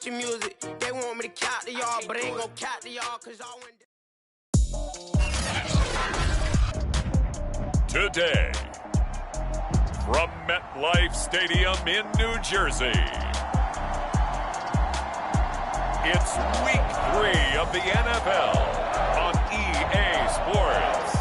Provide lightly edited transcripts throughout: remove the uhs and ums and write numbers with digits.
country music. They want me to count to y'all, but I ain't gonna count to y'all because I went. Today, from MetLife Stadium in New Jersey, it's Week 3 of the NFL on EA Sports.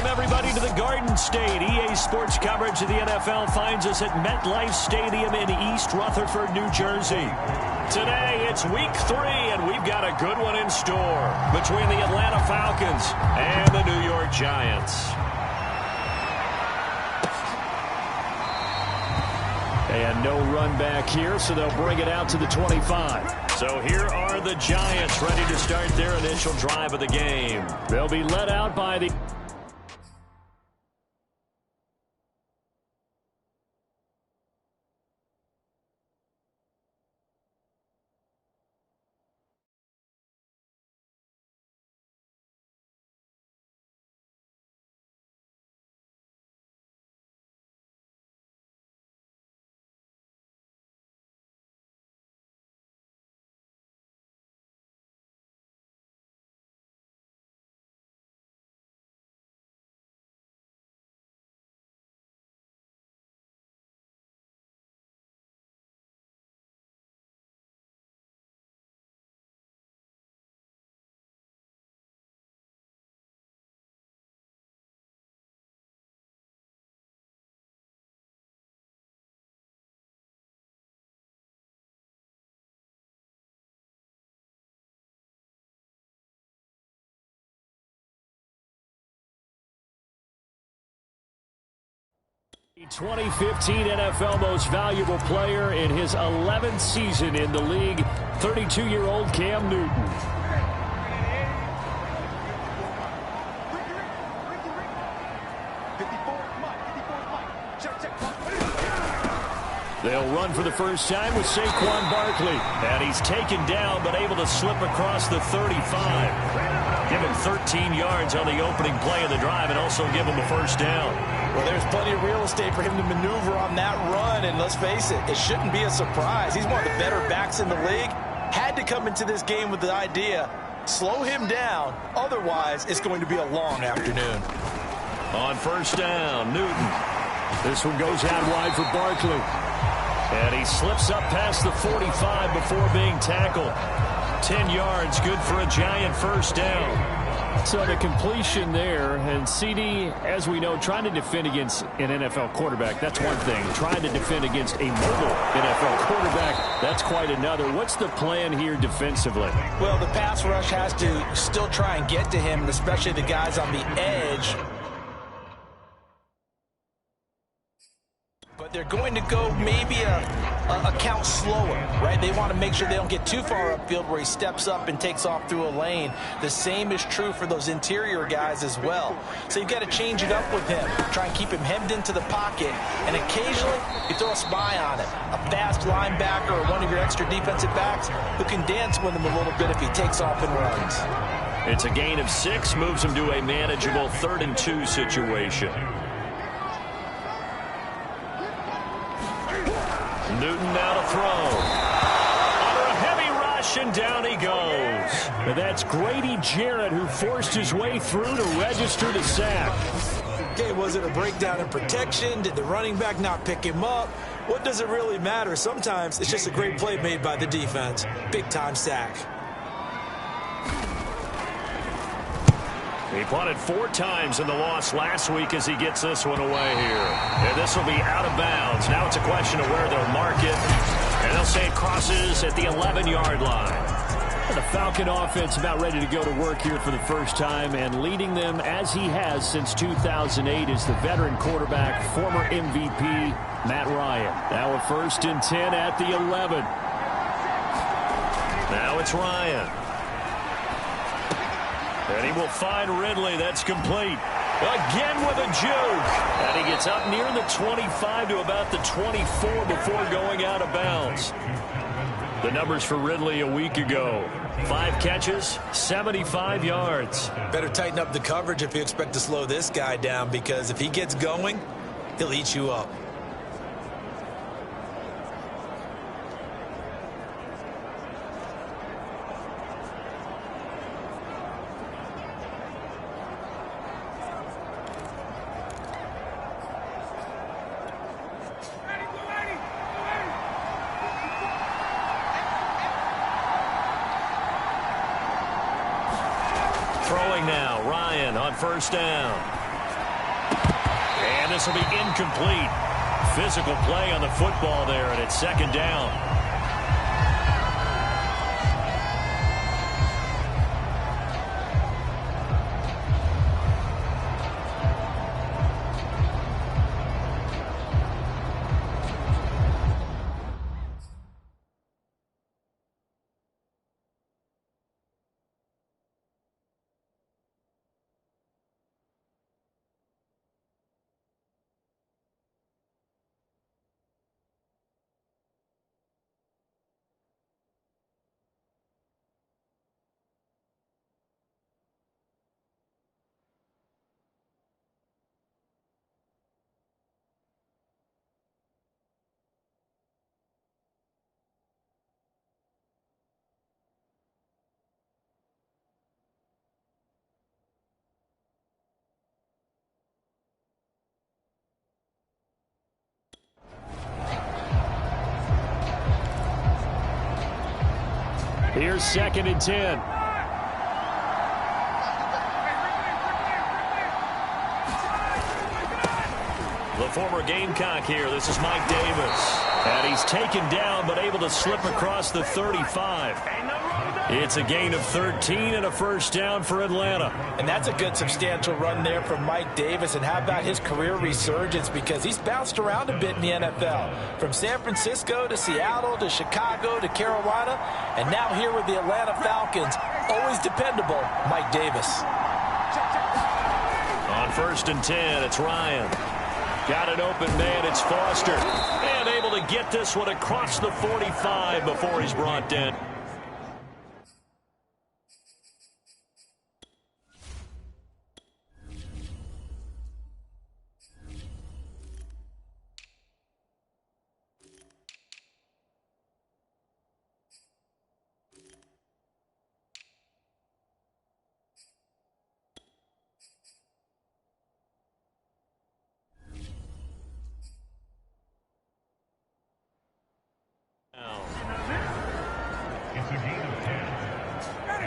Everybody to the Garden State. EA Sports coverage of the NFL finds us at MetLife Stadium in East Rutherford, New Jersey. Today, it's Week 3, and we've got a good one in store between the Atlanta Falcons and the New York Giants. And no run back here, so they'll bring it out to the 25. So here are the Giants ready to start their initial drive of the game. They'll be led out by the... The 2015 NFL Most Valuable Player in his 11th season in the league, 32-year-old Cam Newton. They'll run for the first time with Saquon Barkley. And he's taken down but able to slip across the 35. Give him 13 yards on the opening play of the drive and also give him a first down. Well, there's plenty of real estate for him to maneuver on that run, and let's face it, it shouldn't be a surprise. He's one of the better backs in the league. Had to come into this game with the idea, slow him down, otherwise it's going to be a long afternoon. On first down, Newton. This one goes out wide for Barkley. And he slips up past the 45 before being tackled. 10 yards, good for a Giant first down. So the completion there, and CD, as we know, trying to defend against an NFL quarterback, that's one thing. Trying to defend against a mobile NFL quarterback, that's quite another. What's the plan here defensively? Well, the pass rush has to still try and get to him, especially the guys on the edge. But they're going to go maybe a count slower, right? They want to make sure they don't get too far upfield where he steps up and takes off through a lane. The same is true for those interior guys as well. So you've got to change it up with him. Try and keep him hemmed into the pocket. And occasionally, you throw a spy on him. A fast linebacker or one of your extra defensive backs who can dance with him a little bit if he takes off and runs. It's a gain of 6, moves him to a manageable 3rd and 2 situation. Newton now to throw. Under a heavy rush, and down he goes. And that's Grady Jarrett who forced his way through to register the sack. Okay, was it a breakdown in protection? Did the running back not pick him up? What does it really matter? Sometimes it's just a great play made by the defense. Big-time sack. He punted 4 times in the loss last week as he gets this one away here. And this will be out of bounds. Now it's a question of where they'll mark it. And they'll say it crosses at the 11-yard line. And the Falcon offense about ready to go to work here for the first time, and leading them as he has since 2008 is the veteran quarterback, former MVP, Matt Ryan. Now a 1st and 10 at the 11. Now it's Ryan. And he will find Ridley. That's complete. Again with a juke. And he gets up near the 25 to about the 24 before going out of bounds. The numbers for Ridley a week ago. 5 catches, 75 yards. Better tighten up the coverage if you expect to slow this guy down, because if he gets going, he'll eat you up. Throwing now, Ryan on first down. And this will be incomplete. Physical play on the football there, and it's second down. Here's 2nd and 10. The former Gamecock here. This is Mike Davis. And he's taken down but able to slip across the 35. It's a gain of 13 and a first down for Atlanta. And that's a good substantial run there from Mike Davis. And how about his career resurgence? Because he's bounced around a bit in the NFL. From San Francisco to Seattle to Chicago to Carolina. And now here with the Atlanta Falcons, always dependable, Mike Davis. On 1st and 10, it's Ryan. Got an open man, it's Foster. And able to get this one across the 45 before he's brought down.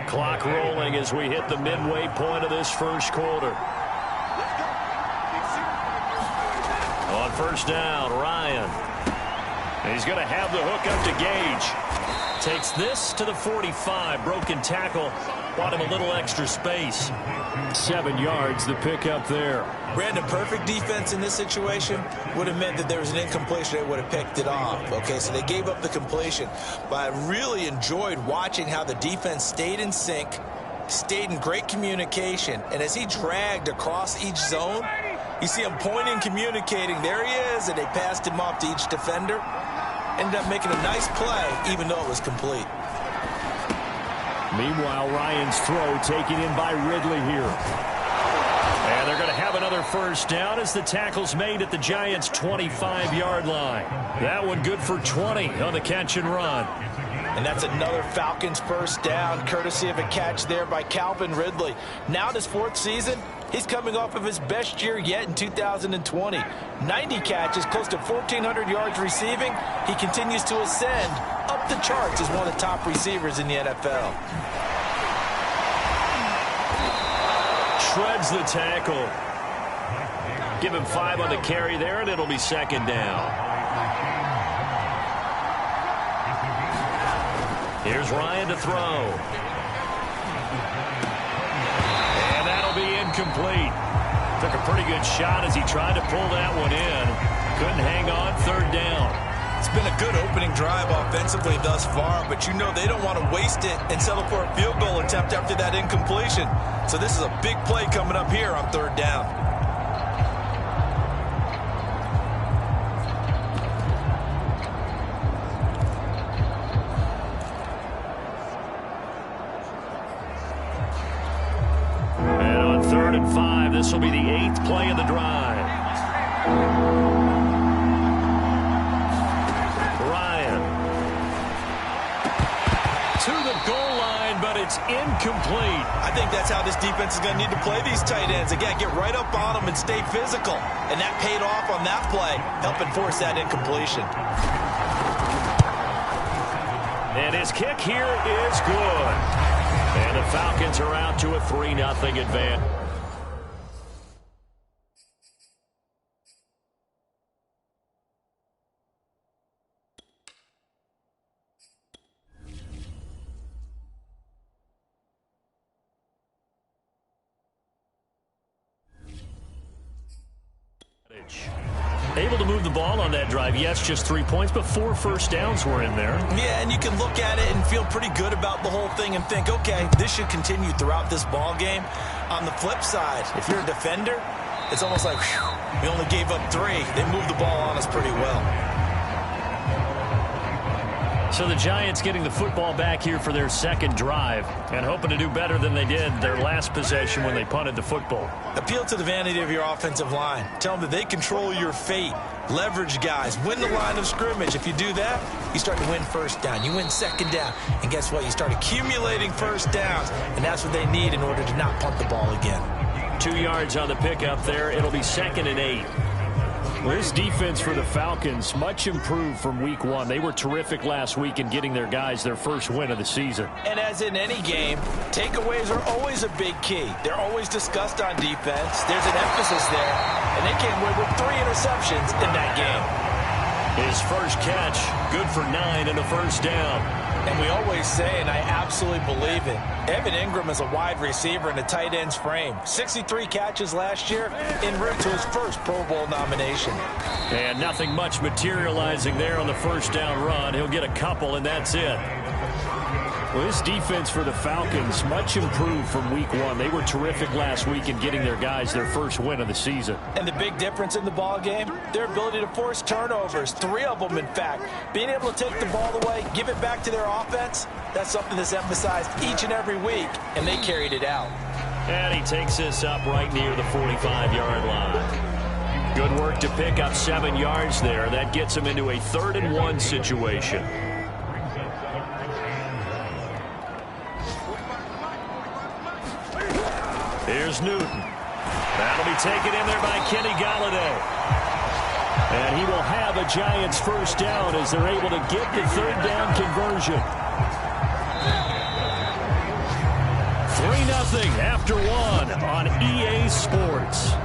Clock rolling as we hit the midway point of this first quarter. On first down, Ryan. And he's going to have the hook up to Gage. Takes this to the 45. Broken tackle. Bought him a little extra space. 7 yards, the pickup there. Brandon, perfect defense in this situation would have meant that there was an incompletion. They would have picked it off. Okay, so they gave up the completion. But I really enjoyed watching how the defense stayed in sync, stayed in great communication. And as he dragged across each zone, you see him pointing, communicating. There he is, and they passed him off to each defender. Ended up making a nice play, even though it was complete. Meanwhile, Ryan's throw taken in by Ridley here. And they're going to have another first down as the tackle's made at the Giants' 25-yard line. That one good for 20 on the catch and run. And that's another Falcons first down, courtesy of a catch there by Calvin Ridley. Now in his 4th season, he's coming off of his best year yet in 2020. 90 catches, close to 1,400 yards receiving. He continues to ascend up the charts as one of the top receivers in the NFL. Shreds the tackle. Give him 5 on the carry there, and it'll be second down. Here's Ryan to throw. And that'll be incomplete. Took a pretty good shot as he tried to pull that one in. Couldn't hang on, 3rd down. It's been a good opening drive offensively thus far, but you know they don't want to waste it and settle for a field goal attempt after that incompletion. So this is a big play coming up here on 3rd down. 3rd and 5. This will be the 8th play of the drive. Ryan. To the goal line, but it's incomplete. I think that's how this defense is going to need to play these tight ends. Again, get right up on them and stay physical. And that paid off on that play, helping force that incompletion. And his kick here is good. And the Falcons are out to a 3-0 advance. Able to move the ball on that drive. Yes, just 3 points, but 4 first downs were in there. Yeah, and you can look at it and feel pretty good about the whole thing and think, okay, this should continue throughout this ball game. On the flip side, if you're a defender, it's almost like, whew, we only gave up 3. They moved the ball on us pretty well. So the Giants getting the football back here for their 2nd drive and hoping to do better than they did their last possession when they punted the football. Appeal to the vanity of your offensive line. Tell them that they control your fate. Leverage guys. Win the line of scrimmage. If you do that, you start to win first down. You win 2nd down. And guess what? You start accumulating first downs. And that's what they need in order to not punt the ball again. 2 yards on the pickup there. It'll be 2nd and 8. Well, this defense for the Falcons, much improved from week 1. They were terrific last week in getting their guys their first win of the season. And as in any game, takeaways are always a big key. They're always discussed on defense. There's an emphasis there. And they came away with 3 interceptions in that game. His first catch, good for 9 and a first down. And we always say, and I absolutely believe it, Evan Ingram is a wide receiver in a tight end's frame. 63 catches last year, en route to his first Pro Bowl nomination. And nothing much materializing there on the first down run. He'll get a couple, and that's it. Well, this defense for the Falcons, much improved from week 1. They were terrific last week in getting their guys their first win of the season. And the big difference in the ball game, their ability to force turnovers, 3 of them, in fact. Being able to take the ball away, give it back to their offense, that's something that's emphasized each and every week, and they carried it out. And he takes this up right near the 45-yard line. Good work to pick up 7 yards there. That gets him into a 3rd and 1 situation. Here's Newton. That'll be taken in there by Kenny Golladay. And he will have a Giants first down as they're able to get the 3rd down conversion. 3-0 after 1 on EA Sports.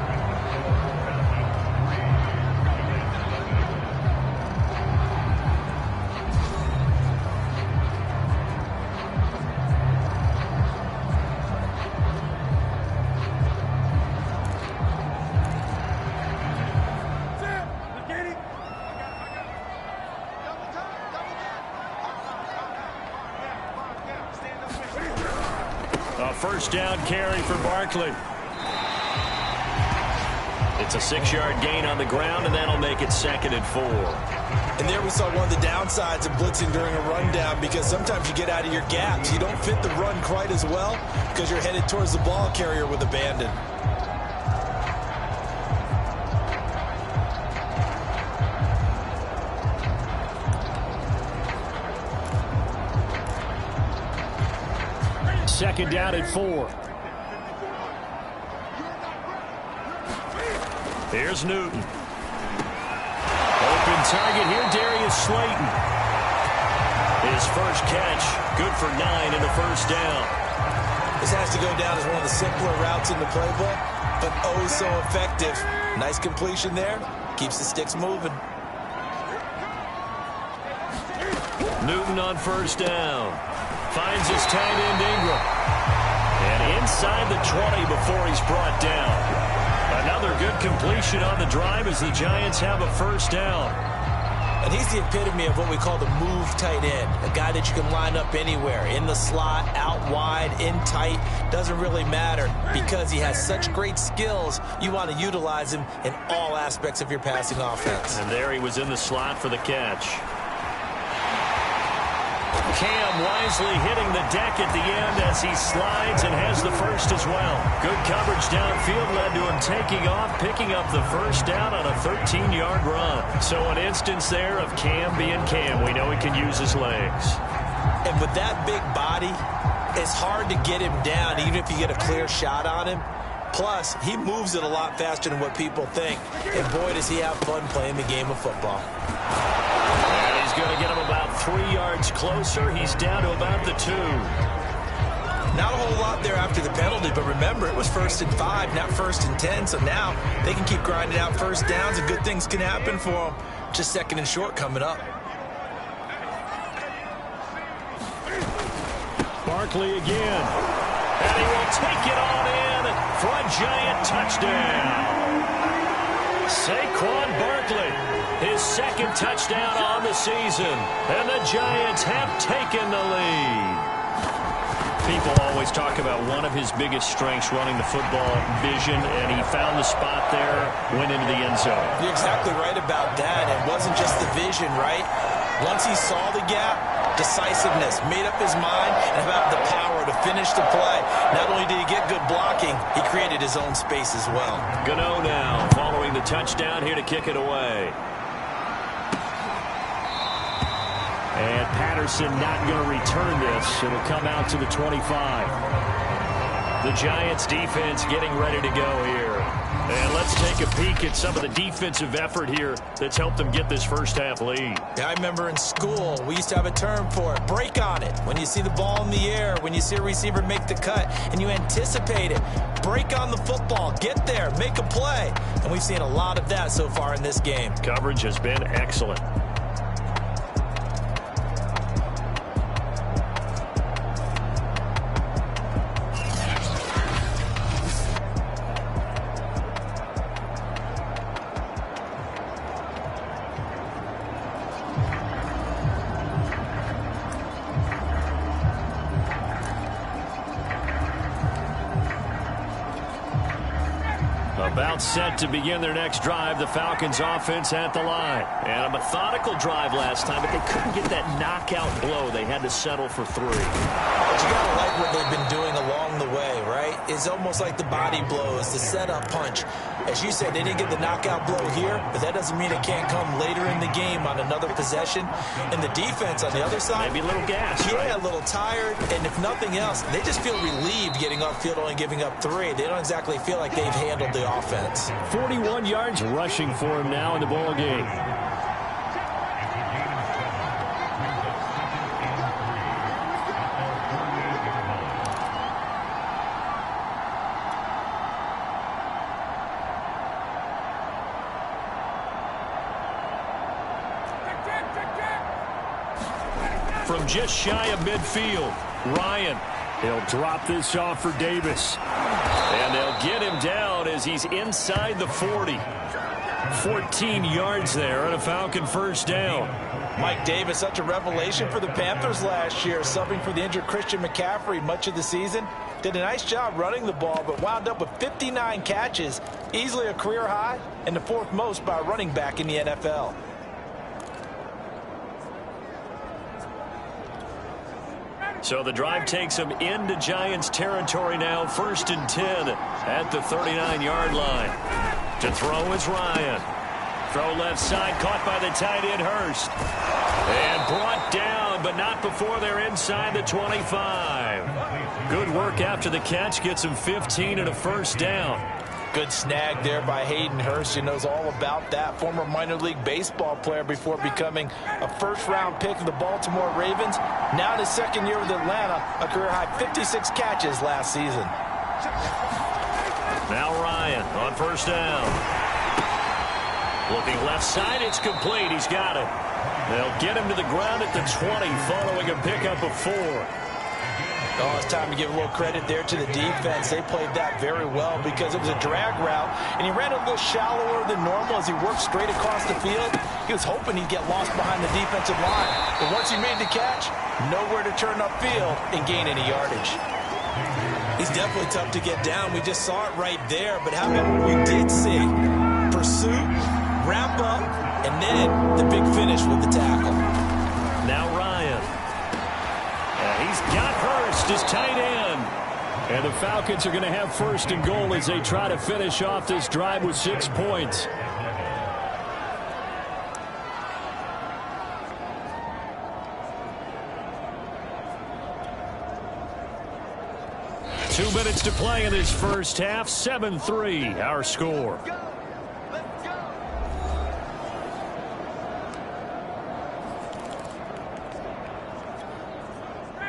First down carry for Barkley. It's a 6-yard gain on the ground, and that'll make it 2nd and 4. And there we saw one of the downsides of blitzing during a rundown, because sometimes you get out of your gaps. You don't fit the run quite as well because you're headed towards the ball carrier with abandon. Second down at 4. Here's Newton. Open target here, Darius Slayton. His first catch, good for 9 and a first down. This has to go down as one of the simpler routes in the playbook, but oh so effective. Nice completion there. Keeps the sticks moving. Newton on first down. Finds his tight end Ingram. And inside the 20 before he's brought down. Another good completion on the drive as the Giants have a first down. And he's the epitome of what we call the move tight end. A guy that you can line up anywhere. In the slot, out wide, in tight. Doesn't really matter because he has such great skills. You want to utilize him in all aspects of your passing offense. And there he was in the slot for the catch. Cam wisely hitting the deck at the end as he slides and has the first as well. Good coverage downfield led to him taking off, picking up the first down on a 13-yard run. So an instance there of Cam being Cam. We know he can use his legs. And with that big body, it's hard to get him down even if you get a clear shot on him. Plus, he moves it a lot faster than what people think. And boy, does he have fun playing the game of football. And he's going to get him about 3 yards closer. He's down to about the 2. Not a whole lot there after the penalty, but remember, it was 1st and 5, not 1st and 10. So now they can keep grinding out first downs, and good things can happen for them. Just 2nd and short coming up. Barkley again. And he will take it on in for a Giant touchdown. Saquon Barkley, his 2nd touchdown on the season. And the Giants have taken the lead. People always talk about one of his biggest strengths, running the football, vision, and he found the spot there, went into the end zone. You're exactly right about that. It wasn't just the vision, right? Once he saw the gap, decisiveness, made up his mind, and about the power to finish the play. Not only did he get good blocking, he created his own space as well. Gano now following the touchdown here to kick it away. And Patterson not going to return this. It'll come out to the 25. The Giants defense getting ready to go here. And let's take a peek at some of the defensive effort here that's helped them get this first half lead. Yeah, I remember in school, we used to have a term for it. Break on it. When you see the ball in the air, when you see a receiver make the cut, and you anticipate it. Break on the football. Get there. Make a play. And we've seen a lot of that so far in this game. Coverage has been excellent. About set to begin their next drive, the Falcons offense at the line. And a methodical drive last time, but they couldn't get that knockout blow. They had to settle for 3. But you got to like what they've been doing along the way, right? It's almost like the body blows, the setup punch. As you said, they didn't get the knockout blow here, but that doesn't mean it can't come later in the game on another possession. And the defense on the other side, maybe a little gassed, yeah, right? A little tired. And if nothing else, they just feel relieved getting off field, only giving up 3. They don't exactly feel like they've handled the offense. 41 yards rushing for him now in the ball game. From just shy of midfield, Ryan. They'll drop this off for Davis. And they'll get him down as he's inside the 40. 14 yards there on a Falcon first down. Mike Davis, such a revelation for the Panthers last year, subbing for the injured Christian McCaffrey much of the season. Did a nice job running the ball, but wound up with 59 catches, easily a career high, and the 4th most by a running back in the NFL. So the drive takes him into Giants territory now, 1st and 10 at the 39-yard line. To throw is Ryan. Throw left side, caught by the tight end Hurst. And brought down, but not before they're inside the 25. Good work after the catch, gets him 15 and a first down. Good snag there by Hayden Hurst. He knows all about that. Former minor league baseball player before becoming a first-round pick of the Baltimore Ravens. Now in his 2nd year with Atlanta, a career-high 56 catches last season. Now Ryan on first down. Looking left side, it's complete. He's got it. They'll get him to the ground at the 20 following a pickup of 4. Oh, it's time to give a little credit there to the defense. They played that very well because it was a drag route, and he ran a little shallower than normal as he worked straight across the field. He was hoping he'd get lost behind the defensive line. But once he made the catch, nowhere to turn upfield and gain any yardage. He's definitely tough to get down. We just saw it right there. But how about what we did see? Pursuit, wrap up, and then the big finish with the tackle. Now Ryan. against his tight end. And the Falcons are going to have first and goal as they try to finish off this drive with 6 points. Two minutes to play in this first half. 7-3, our score.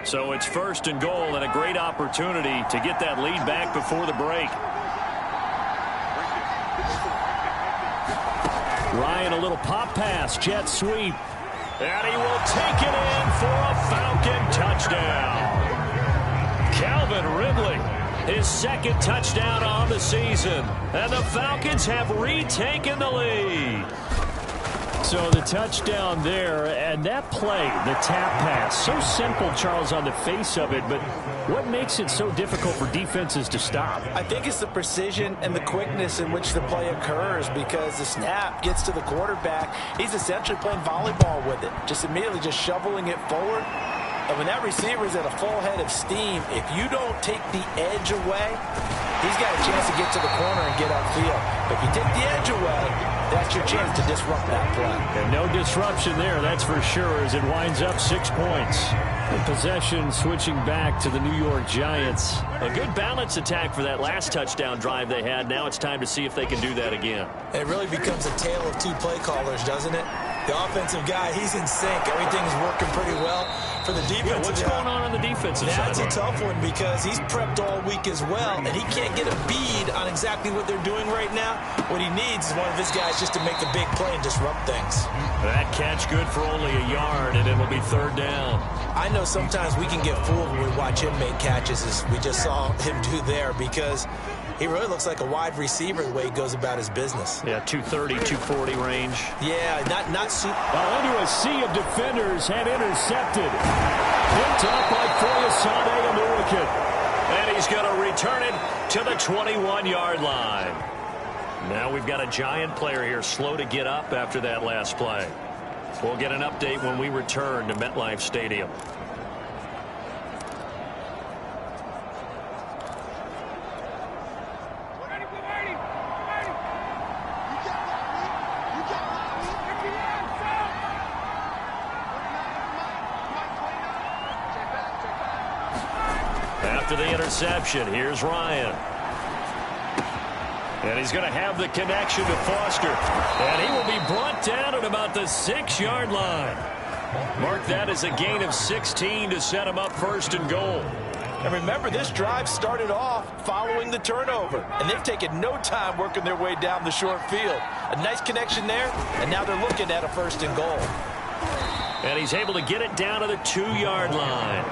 So it's first and goal, and a great opportunity to get that lead back before the break. Ryan, a little pop pass, jet sweep. And he will take it in for a Falcon touchdown. Calvin Ridley, his second touchdown on the season. And the Falcons have retaken the lead. So the touchdown there, and that play, the tap pass, so simple, Charles, on the face of it, but what makes it so difficult for defenses to stop? I think it's the precision and the quickness in which the play occurs, because the snap gets to the quarterback. He's essentially playing volleyball with it, just immediately just shoveling it forward. And when that receiver is at a full head of steam, if you don't take the edge away, he's got a chance to get to the corner and get upfield. But if you take the edge away, that's your chance to disrupt that play. And no disruption there, that's for sure, as it winds up 6 points. The possession switching back to the New York Giants. A good balance attack for that last touchdown drive they had. Now it's time to see if they can do that again. It really becomes a tale of two play callers, doesn't it? The offensive guy, he's in sync. Everything's working pretty well for the defensive guy. What's going on the defensive side? That's a tough one because he's prepped all week as well, and he can't get a bead on exactly what they're doing right now. What he needs is one of his guys just to make the big play and disrupt things. That catch good for only a yard, and it'll be third down. I know sometimes we can get fooled when we watch him make catches, as we just saw him do there, because he really looks like a wide receiver the way he goes about his business. Yeah, 230, 240 range. Yeah, not super. Well, into a sea of defenders and intercepted. Picked up by Foyesade Amuakin. And he's going to return it to the 21-yard line. Now we've got a Giant player here slow to get up after that last play. We'll get an update when we return to MetLife Stadium. After the interception, here's Ryan. And he's going to have the connection to Foster. And he will be brought down at about the 6-yard line. Mark that as a gain of 16 to set him up first and goal. And remember, this drive started off following the turnover. And they've taken no time working their way down the short field. A nice connection there, and now they're looking at a first and goal. And he's able to get it down to the 2-yard line.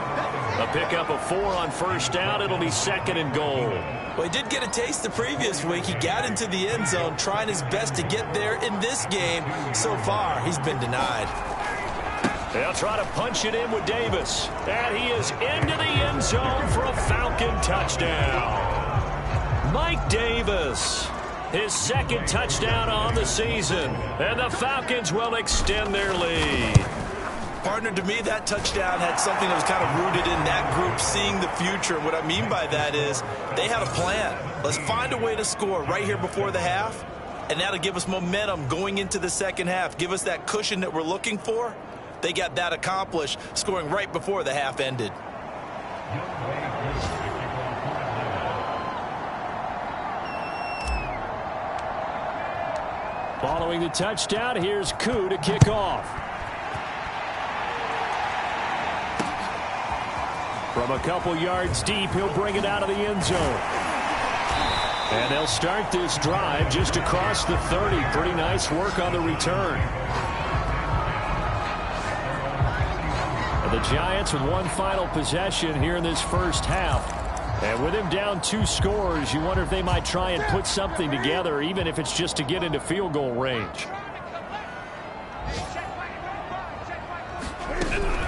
A pickup of 4 on first down. It'll be second and goal. Well, he did get a taste the previous week. He got into the end zone, trying his best to get there in this game. So far, he's been denied. They'll try to punch it in with Davis. And he is into the end zone for a Falcon touchdown. Mike Davis, his second touchdown on the season. And the Falcons will extend their lead. Partner, to me, that touchdown had something that was kind of rooted in that group seeing the future. What I mean by that is they had a plan. Let's find a way to score right here before the half, and that'll give us momentum going into the second half. Give us that cushion that we're looking for. They got that accomplished, scoring right before the half ended. Following the touchdown, here's Koo to kick off. From a couple yards deep, he'll bring it out of the end zone. And they'll start this drive just across the 30. Pretty nice work on the return. And the Giants with one final possession here in this first half. And with him down 2 scores, you wonder if they might try and put something together, even if it's just to get into field goal range.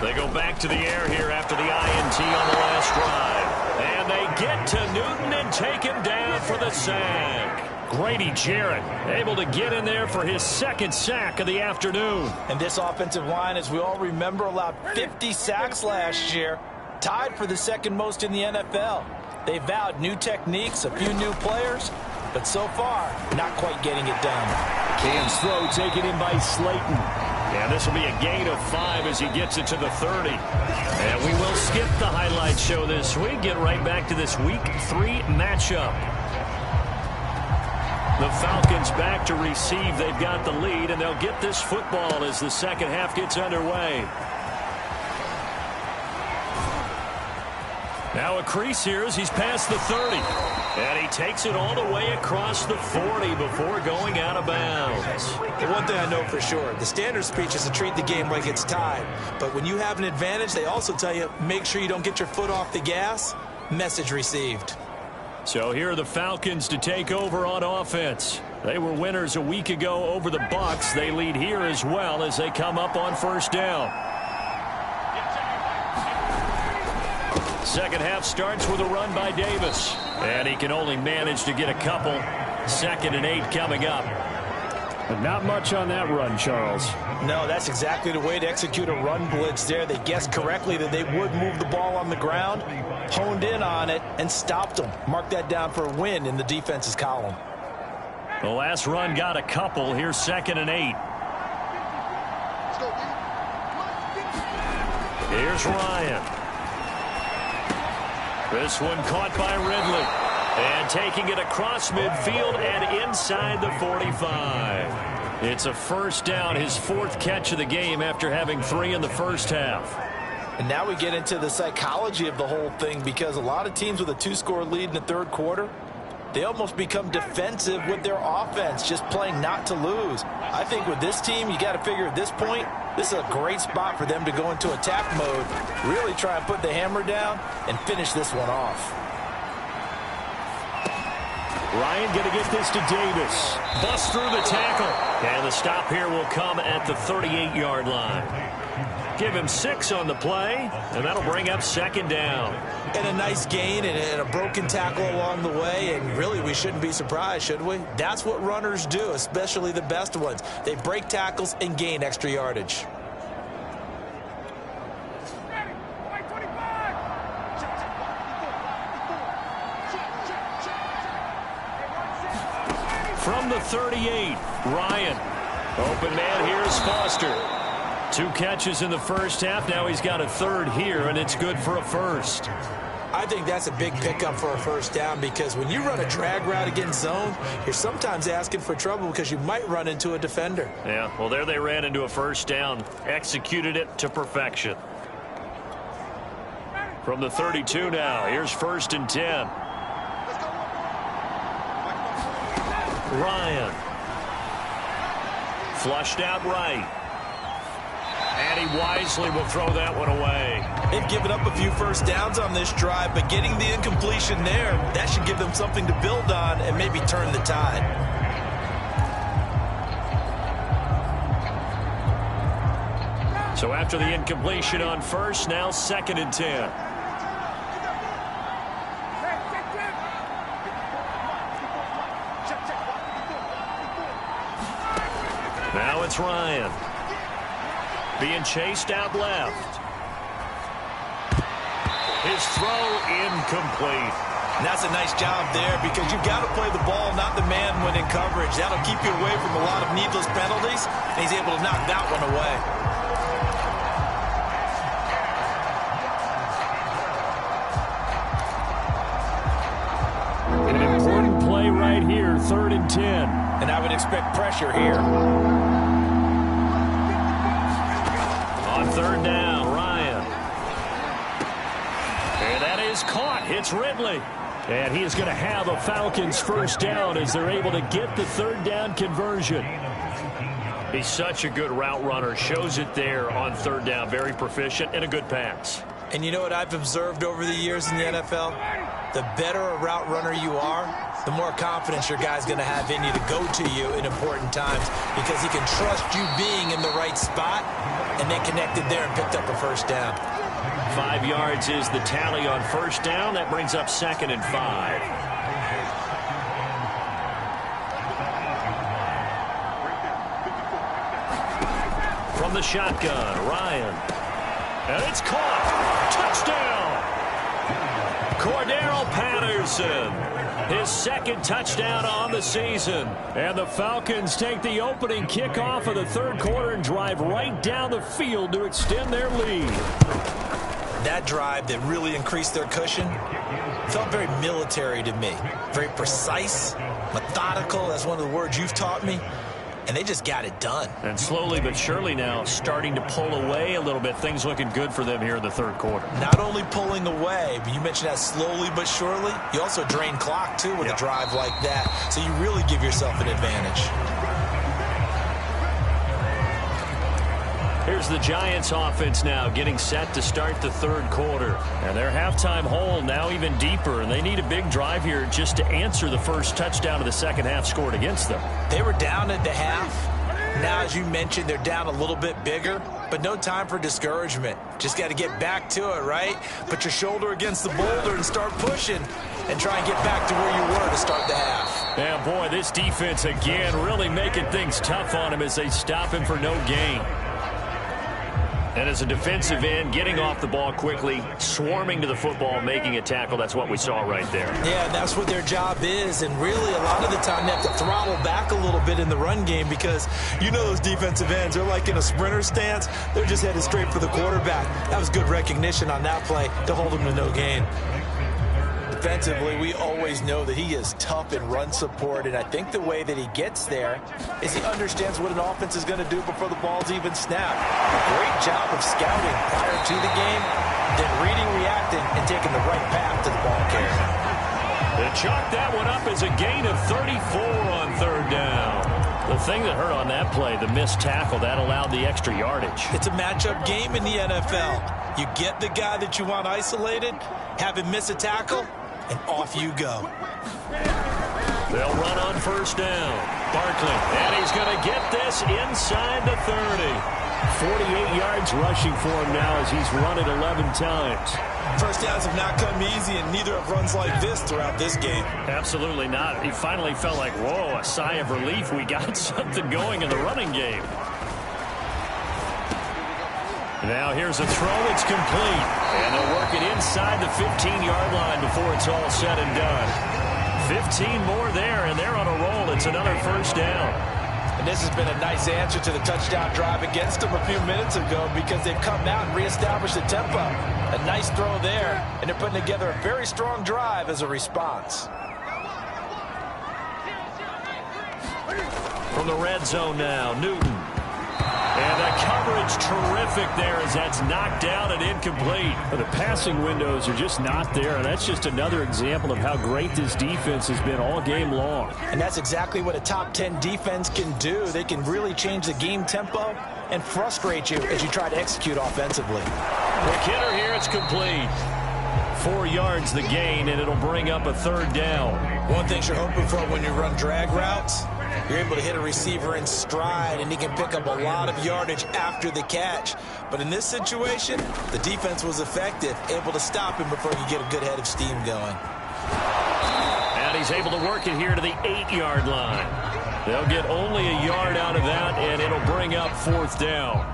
They go back to the air here after the INT on the last drive. And they get to Newton and take him down for the sack. Grady Jarrett able to get in there for his second sack of the afternoon. And this offensive line, as we all remember, allowed 50 sacks last year. tied for the second most in the NFL. They vowed new techniques, a few new players, but so far, not quite getting it done. Cam's throw taken in by Slayton. And this will be a gain of 5 as he gets it to the 30. And we will skip the highlight show this week. Get right back to this Week 3 matchup. The Falcons back to receive. They've got the lead, and they'll get this football as the second half gets underway. Now a crease here as he's past the 30. And he takes it all the way across the 40 before going out of bounds. The one thing I know for sure, the standard speech is to treat the game like it's tied. But when you have an advantage, they also tell you, make sure you don't get your foot off the gas. Message received. So here are the Falcons to take over on offense. They were winners a week ago over the Bucs. They lead here as well as they come up on first down. Second half starts with a run by Davis. And he can only manage to get a couple. 2nd and 8 coming up. But not much on that run, Charles. No, that's exactly the way to execute a run blitz there. They guessed correctly that they would move the ball on the ground, honed in on it, and stopped them. Mark that down for a win in the defense's column. The last run got a couple. Here's 2nd and 8. Here's Ryan. This one caught by Ridley. And taking it across midfield and inside the 45. It's a first down, his 4th catch of the game after having 3 in the first half. And now we get into the psychology of the whole thing, because a lot of teams with a 2-score lead in the third quarter, they almost become defensive with their offense, just playing not to lose. I think with this team, you got to figure at this point, this is a great spot for them to go into attack mode, really try and put the hammer down and finish this one off. Ryan going to get this to Davis. Busts through the tackle. And the stop here will come at the 38-yard line. Give him 6 on the play, and that'll bring up 2nd down. And a nice gain and a broken tackle along the way, and really we shouldn't be surprised, should we? That's what runners do, especially the best ones. They break tackles and gain extra yardage. From the 38, Ryan. Open man here is Foster. 2 catches in the first half. Now he's got a 3rd here, and it's good for a 1st. I think that's a big pickup for a first down, because when you run a drag route against zone, you're sometimes asking for trouble because you might run into a defender. Yeah, well, there they ran into a first down. Executed it to perfection. From the 32 now, here's 1st and 10. Ryan. Flushed out right. And he wisely will throw that one away. They've given up a few first downs on this drive, but getting the incompletion there, that should give them something to build on and maybe turn the tide. So after the incompletion on 1st, now 2nd and 10. Now it's Ryan. Being chased out left. His throw incomplete. And that's a nice job there, because you've got to play the ball, not the man when in coverage. That'll keep you away from a lot of needless penalties, and he's able to knock that one away. An important play right here, 3rd and 10. And I would expect pressure here. On 3rd down, Ryan. And that is caught. Hits Ridley. And he is going to have a Falcons first down as they're able to get the 3rd down conversion. He's such a good route runner. Shows it there on 3rd down. Very proficient and a good pass. And you know what I've observed over the years in the NFL? The better a route runner you are, the more confidence your guy's going to have in you to go to you in important times, because he can trust you being in the right spot, and they connected there and picked up a first down. 5 yards is the tally on 1st down. That brings up 2nd and 5. From the shotgun, Ryan. And it's caught. Touchdown. Cordero Patterson, his second touchdown on the season. And the Falcons take the opening kickoff of the third quarter and drive right down the field to extend their lead. That drive that really increased their cushion felt very military to me. Very precise, methodical. That's one of the words you've taught me. And they just got it done. And slowly but surely now starting to pull away a little bit. Things looking good for them here in the third quarter. Not only pulling away, but you mentioned that slowly but surely. You also drain clock, too, with a drive like that. So you really give yourself an advantage. Here's the Giants offense now getting set to start the third quarter. And their halftime hole now even deeper. And they need a big drive here just to answer the first touchdown of the second half scored against them. They were down at the half. Now, as you mentioned, they're down a little bit bigger. But no time for discouragement. Just got to get back to it, right? Put your shoulder against the boulder and start pushing. And try and get back to where you were to start the half. Yeah, boy, this defense again really making things tough on him as they stop him for no gain. And as a defensive end, getting off the ball quickly, swarming to the football, making a tackle, that's what we saw right there. Yeah, that's what their job is. And really, a lot of the time, they have to throttle back a little bit in the run game because you know those defensive ends, they're like in a sprinter stance. They're just headed straight for the quarterback. That was good recognition on that play to hold them to no gain. Defensively, we always know that he is tough in run support, and I think the way that he gets there is he understands what an offense is going to do before the ball's even snapped. Great job of scouting prior to the game, then reading, reacting, and taking the right path to the ball carrier. They chalk that one up as a gain of 34 on third down. The thing that hurt on that play, the missed tackle, that allowed the extra yardage. It's a matchup game in the NFL. You get the guy that you want isolated, have him miss a tackle, and off you go. They'll run on first down. Barkley, and he's going to get this inside the 30. 48 yards rushing for him now as he's run it 11 times. First downs have not come easy, and neither have runs like this throughout this game. Absolutely not. He finally felt like, whoa, a sigh of relief. We got something going in the running game. Now here's a throw. It's complete. And they'll work it inside the 15-yard line before it's all said and done. 15 more there, and they're on a roll. It's another first down. And this has been a nice answer to the touchdown drive against them a few minutes ago because they've come out and reestablished the tempo. A nice throw there, and they're putting together a very strong drive as a response. From the red zone now, Newton. And the coverage terrific there as that's knocked down and incomplete. But the passing windows are just not there, and that's just another example of how great this defense has been all game long. And that's exactly what a top 10 defense can do. They can really change the game tempo and frustrate you as you try to execute offensively. Quick hitter here, it's complete. 4 yards the gain, and it'll bring up a third down. One thing you're hoping for when you run drag routes, you're able to hit a receiver in stride, and he can pick up a lot of yardage after the catch. But in this situation, the defense was effective, able to stop him before you get a good head of steam going. And he's able to work it here to the 8-yard line. They'll get only a yard out of that, and it'll bring up fourth down.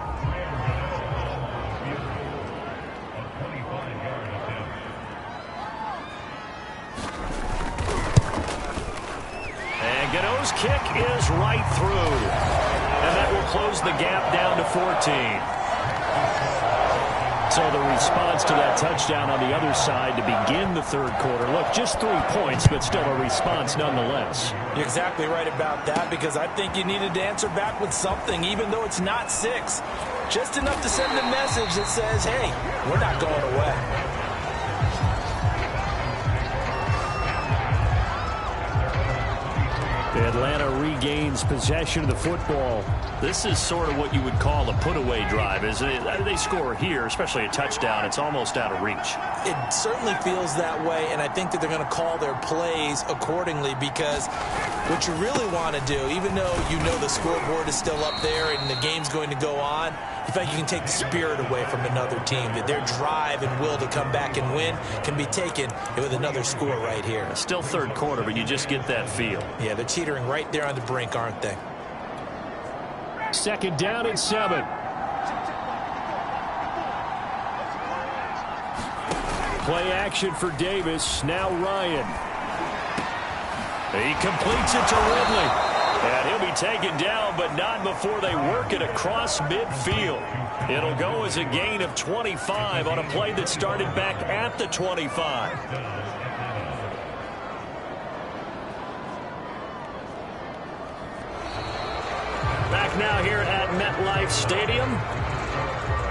Gano's kick is right through. And that will close the gap down to 14. So the response to that touchdown on the other side to begin the third quarter. Look, just 3 points, but still a response nonetheless. You're exactly right about that because I think you needed to answer back with something, even though it's not 6. Just enough to send a message that says, hey, we're not going away. Atlanta regains possession of the football. This is sort of what you would call a put-away drive, isn't it? They score here, especially a touchdown. It's almost out of reach. It certainly feels that way, and I think that they're going to call their plays accordingly because what you really want to do, even though you know the scoreboard is still up there and the game's going to go on, you think you can take the spirit away from another team, that their drive and will to come back and win can be taken with another score right here. Still third quarter, but you just get that feel. Yeah, they're teetering right there on the brink, aren't they? Second down and 7. Play action for Davis. Now Ryan. He completes it to Ridley. And he'll be taken down, but not before they work it across midfield. It'll go as a gain of 25 on a play that started back at the 25. Back now here at MetLife Stadium.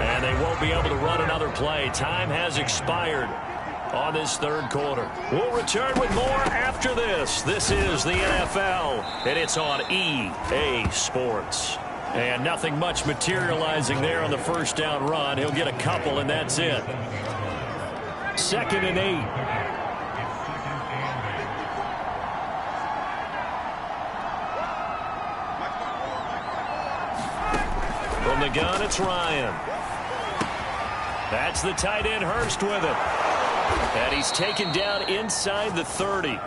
And they won't be able to run another play. Time has expired on this third quarter. We'll return with more after this. This is the NFL, and it's on EA Sports. And nothing much materializing there on the first down run. He'll get a couple, and that's it. 2nd and 8. From the gun, it's Ryan. That's the tight end, Hurst, with it. And he's taken down inside the 30.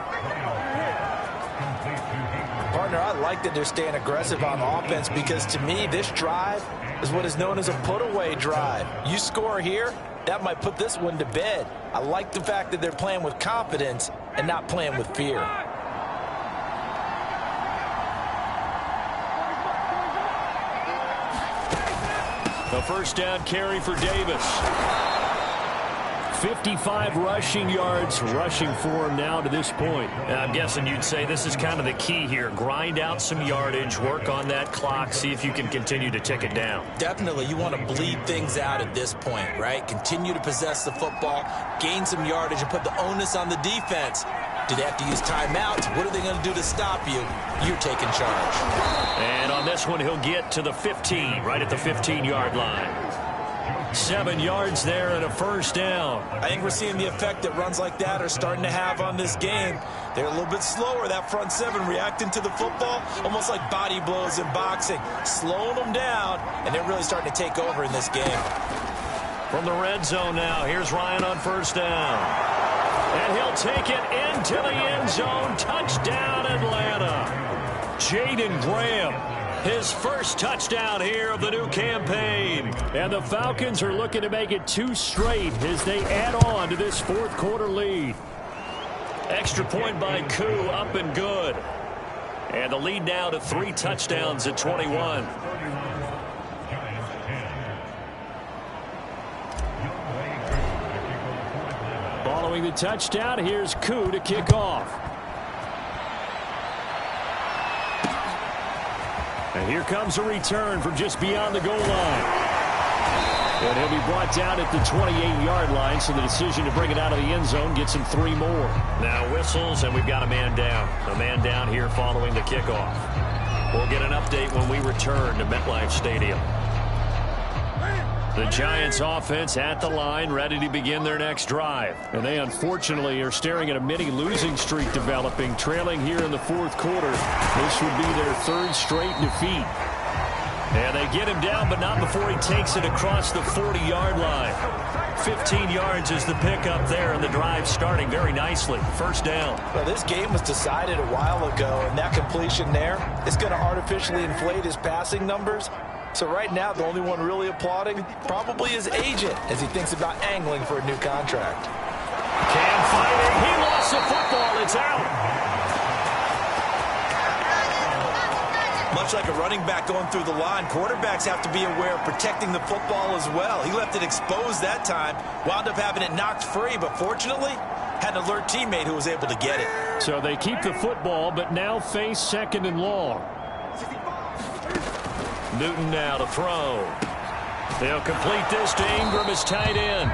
Partner, I like that they're staying aggressive on offense because, to me, this drive is what is known as a put-away drive. You score here, that might put this one to bed. I like the fact that they're playing with confidence and not playing with fear. The first down carry for Davis. 55 rushing yards rushing for him now to this point. And I'm guessing you'd say this is kind of the key here. Grind out some yardage, work on that clock, see if you can continue to tick it down. Definitely. You want to bleed things out at this point, right? Continue to possess the football, gain some yardage, and put the onus on the defense. Do they have to use timeouts? What are they going to do to stop you? You're taking charge. And on this one, he'll get to the 15, right at the 15-yard line. 7 yards there and a first down. I think we're seeing the effect that runs like that are starting to have on this game. They're a little bit slower, that front seven, reacting to the football, almost like body blows in boxing, slowing them down, and they're really starting to take over in this game. From the red zone now, here's Ryan on first down. And he'll take it into the end zone. Touchdown, Atlanta. Jaden Graham. His first touchdown here of the new campaign. And the Falcons are looking to make it 2 straight as they add on to this fourth quarter lead. Extra point by Koo, up and good. And the lead now to 3 touchdowns at 21. Following the touchdown, here's Koo to kick off. And here comes a return from just beyond the goal line. And he'll be brought down at the 28-yard line, so the decision to bring it out of the end zone gets him 3 more. Now whistles, and we've got a man down. A man down here following the kickoff. We'll get an update when we return to MetLife Stadium. The Giants offense at the line, ready to begin their next drive. And they unfortunately are staring at a mini losing streak developing, trailing here in the fourth quarter. This would be their 3rd straight defeat. And they get him down, but not before he takes it across the 40-yard line. 15 yards is the pickup there, and the drive starting very nicely. First down. Well, this game was decided a while ago, and that completion there is going to artificially inflate his passing numbers. So right now, the only one really applauding probably his agent as he thinks about angling for a new contract. Cam fighting. He lost the football. It's out. Much like a running back going through the line, quarterbacks have to be aware of protecting the football as well. He left it exposed that time, wound up having it knocked free, but fortunately, had an alert teammate who was able to get it. So they keep the football, but now face 2nd and long. Newton now to throw. They'll complete this to Ingram as tight end.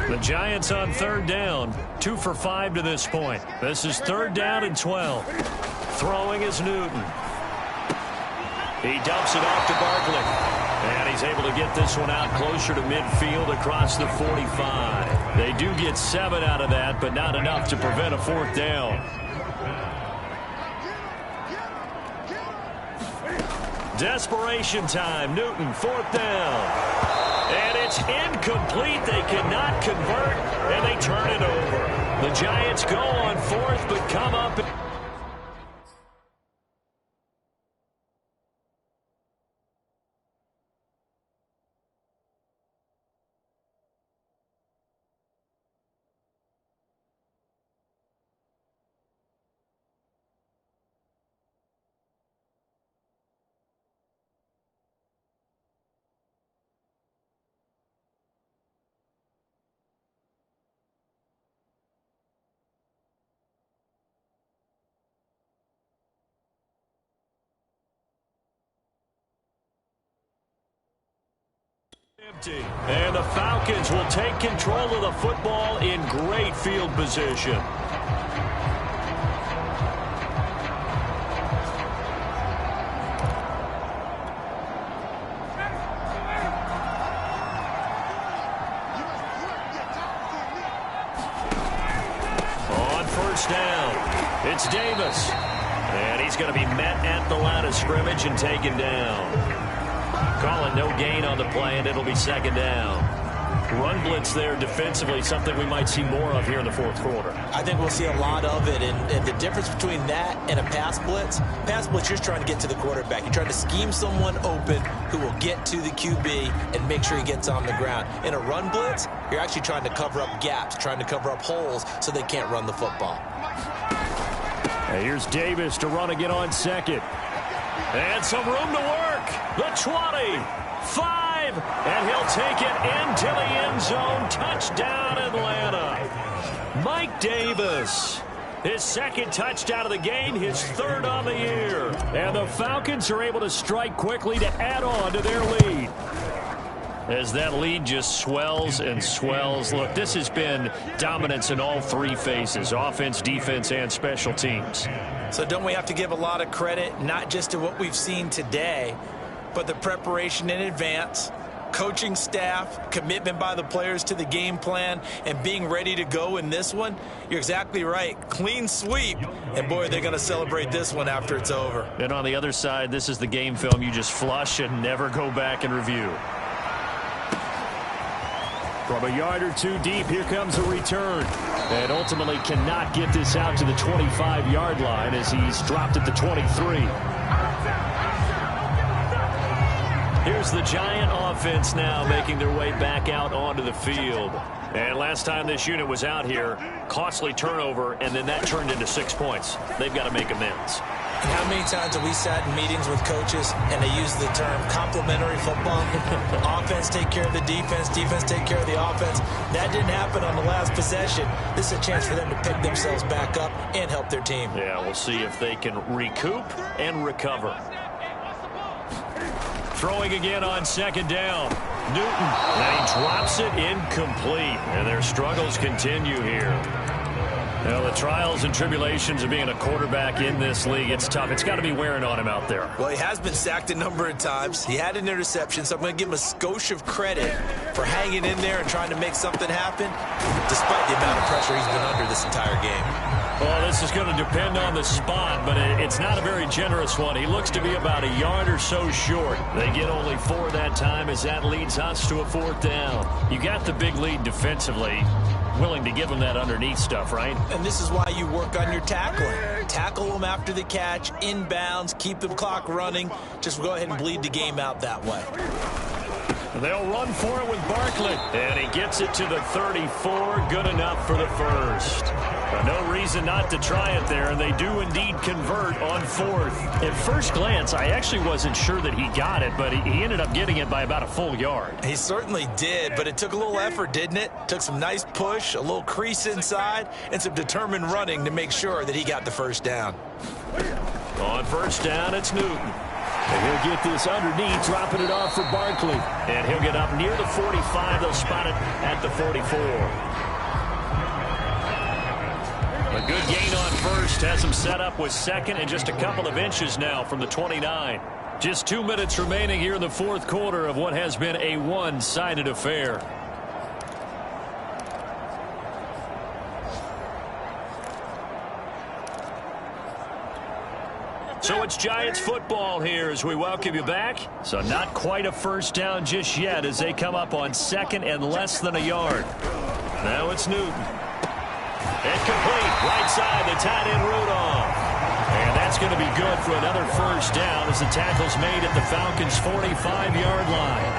The Giants on 3rd down, 2 for 5 to this point. This is 3rd down and 12. Throwing is Newton. He dumps it off to Barkley. And he's able to get this one out closer to midfield across the 45. They do get 7 out of that, but not enough to prevent a 4th down. Desperation time. Newton, 4th down. And It's incomplete. They cannot convert, and they turn it over. The Giants go on fourth, but come up. Empty. And the Falcons will take control of the football in great field position. On first down, it's Davis. And he's going to be met at the line of scrimmage and taken down. Calling no gain on the play, and it'll be second down. Run blitz there defensively, something we might see more of here in the fourth quarter. I think we'll see a lot of it, and the difference between that and a pass blitz, you're trying to get to the quarterback. You're trying to scheme someone open who will get to the QB and make sure he gets on the ground. In a run blitz, you're actually trying to cover up gaps, trying to cover up holes so they can't run the football. Here's Davis to run again on second. And some room to work. The 20, 5, and he'll take it into the end zone. Touchdown, Atlanta. Mike Davis, his second touchdown of the game, his third on the year. And the Falcons are able to strike quickly to add on to their lead. As that lead just swells and swells. Look, this has been dominance in all three phases, offense, defense, and special teams. So don't we have to give a lot of credit, not just to what we've seen today, but the preparation in advance, coaching staff, commitment by the players to the game plan, and being ready to go in this one? You're exactly right. Clean sweep. And, boy, they're going to celebrate this one after it's over. And on the other side, this is the game film you just flush and never go back and review. From a yard or two deep, here comes a return. And ultimately cannot get this out to the 25-yard line as he's dropped at the 23. Here's the Giant offense now making their way back out onto the field. And last time this unit was out here, costly turnover, and then that turned into 6 points. They've got to make amends. And how many times have we sat in meetings with coaches and they use the term complementary football? Offense take care of the defense, defense take care of the offense. That didn't happen on the last possession. This is a chance for them to pick themselves back up and help their team. Yeah, we'll see if they can recoup and recover. Throwing again on second down. Newton, and he drops it incomplete. And their struggles continue here. Now, the trials and tribulations of being a quarterback in this league, it's tough. It's got to be wearing on him out there. Well, he has been sacked a number of times. He had an interception, so I'm going to give him a skosh of credit for hanging in there and trying to make something happen, despite the amount of pressure he's been under this entire game. Well, this is going to depend on the spot, but it's not a very generous one. He looks to be about a yard or so short. They get only 4 that time as that leads us to a fourth down. You got the big lead defensively. Willing to give them that underneath stuff, right? And this is why you work on your tackling. Tackle them after the catch, inbounds, keep the clock running. Just go ahead and bleed the game out that way. They'll run for it with Barkley. And he gets it to the 34. Good enough for the first. No reason not to try it there, and they do indeed convert on fourth. At first glance, I actually wasn't sure that he got it, but he ended up getting it by about a full yard. He certainly did, but it took a little effort, didn't it? Took some nice push, a little crease inside, and some determined running to make sure that he got the first down. On first down, it's Newton. And he'll get this underneath, dropping it off for Barkley. And he'll get up near the 45. They'll spot it at the 44. A good gain on first has him set up with second and just a couple of inches now from the 29. Just 2 minutes remaining here in the fourth quarter of what has been a one-sided affair. So it's Giants football here as we welcome you back. So not quite a first down just yet as they come up on second and less than a yard. Now it's Newton. Incomplete. Right side, the tight end Rudolph. And that's going to be good for another first down as the tackle's made at the Falcons' 45-yard line.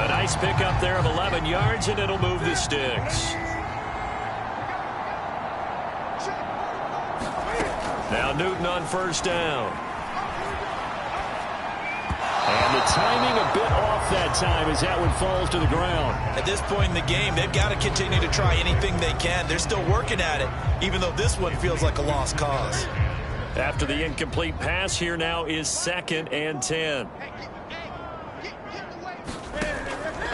A nice pickup there of 11 yards, and it'll move the sticks. Now Newton on first down. And the timing a bit off that time as that one falls to the ground. At this point in the game, they've got to continue to try anything they can. They're still working at it, even though this one feels like a lost cause. After the incomplete pass, here now is 2nd and 10.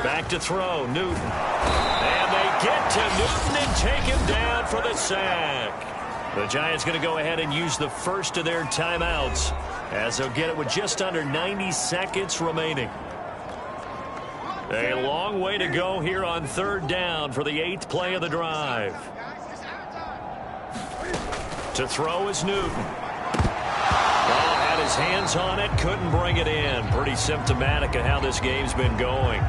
Back to throw, Newton. And they get to Newton and take him down for the sack. The Giants going to go ahead and use the first of their timeouts as they'll get it with just under 90 seconds remaining. A long way to go here on 3rd down for the 8th play of the drive. To throw is Newton. Well, had his hands on it, couldn't bring it in. Pretty symptomatic of how this game's been going.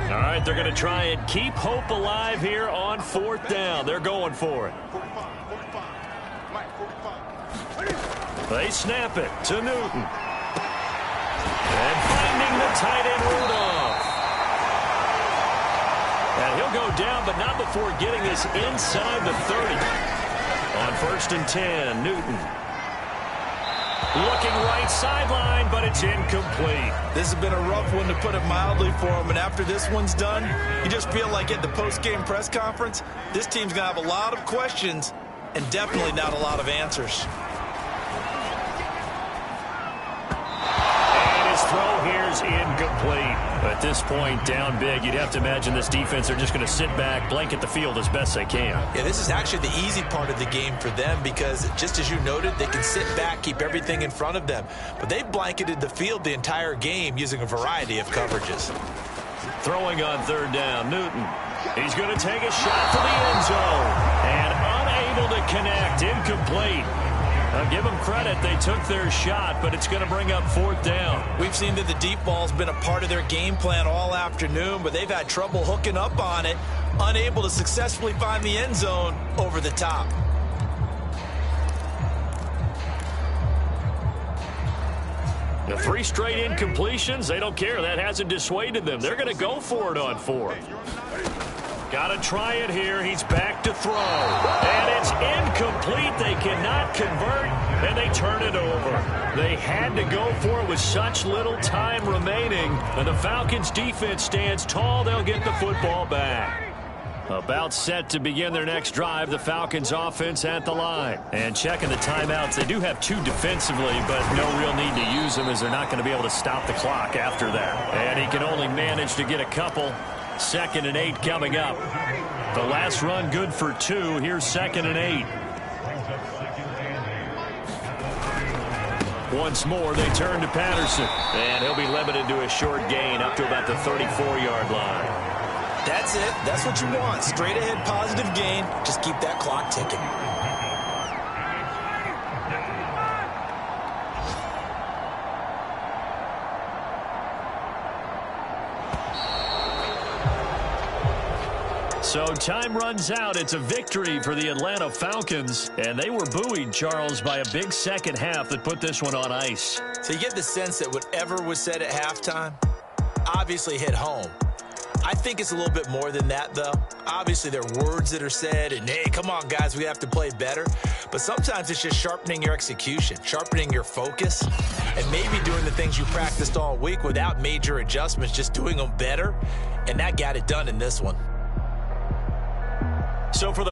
All right, they're going to try and keep hope alive here on 4th down. They're going for it. They snap it to Newton. And finding the tight end Rudolph. And he'll go down, but not before getting this inside the 30. On 1st and 10, Newton. Looking right sideline, but it's incomplete. This has been a rough one, to put it mildly, for him. And after this one's done, you just feel like at the post-game press conference, this team's going to have a lot of questions and definitely not a lot of answers. And his throw here's incomplete. At this point, down big, you'd have to imagine this defense are just going to sit back, blanket the field as best they can. Yeah, this is actually the easy part of the game for them because, just as you noted, they can sit back, keep everything in front of them. But they've blanketed the field the entire game using a variety of coverages. Throwing on 3rd down, Newton. He's going to take a shot for the end zone. And unable to connect, incomplete. Now, give them credit, they took their shot, but it's going to bring up 4th down. We've seen that the deep ball's been a part of their game plan all afternoon, but they've had trouble hooking up on it, unable to successfully find the end zone over the top. The 3 straight incompletions, they don't care. That hasn't dissuaded them. They're going to go for it on 4th. Got to try it here. He's back to throw. And it's incomplete. They cannot convert, and they turn it over. They had to go for it with such little time remaining. And the Falcons' defense stands tall. They'll get the football back. About set to begin their next drive, the Falcons offense at the line. And checking the timeouts, they do have 2 defensively, but no real need to use them as they're not going to be able to stop the clock after that. And he can only manage to get a couple. 2nd and 8 coming up. The last run good for 2. Here's 2nd and 8. Once more, they turn to Patterson. And he'll be limited to a short gain up to about the 34-yard line. That's it. That's what you want. Straight ahead positive gain. Just keep that clock ticking. So time runs out. It's a victory for the Atlanta Falcons. And they were buoyed, Charles, by a big second half that put this one on ice. So you get the sense that whatever was said at halftime obviously hit home. I think it's a little bit more than that, though. Obviously, there are words that are said, and, hey, come on, guys, we have to play better. But sometimes it's just sharpening your execution, sharpening your focus, and maybe doing the things you practiced all week without major adjustments, just doing them better. And that got it done in this one. So for the